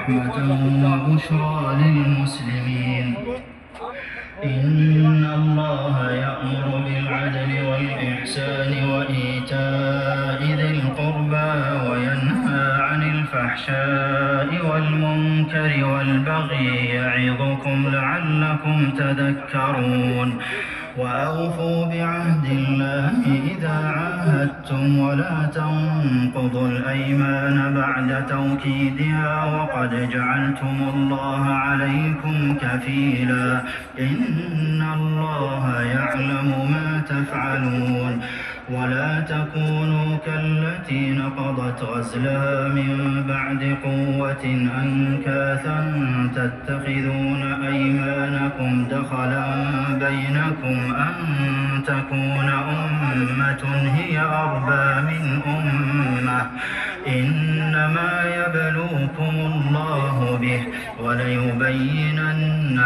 ورحمة وبشرى للمسلمين. إن الله يأمر بالعدل والإحسان وإيتاء ذي القربى وينهى عن الفحشاء والمنكر والبغي يعظكم لعلكم تذكرون. وأوفوا بعهد الله إذا عاهدتم ولا تنقضوا الأيمان بعد توكيدها وقد جعلتم الله عليكم كفيلا إن الله يعلم ما تفعلون. ولا تكونوا كالتي نقضت غزلها من بعد قوة أنكاثا تتخذون أيمانكم دخلا بينكم أن تكون أمة هي أربى من أمة إنما يبلوكم الله به وليبينن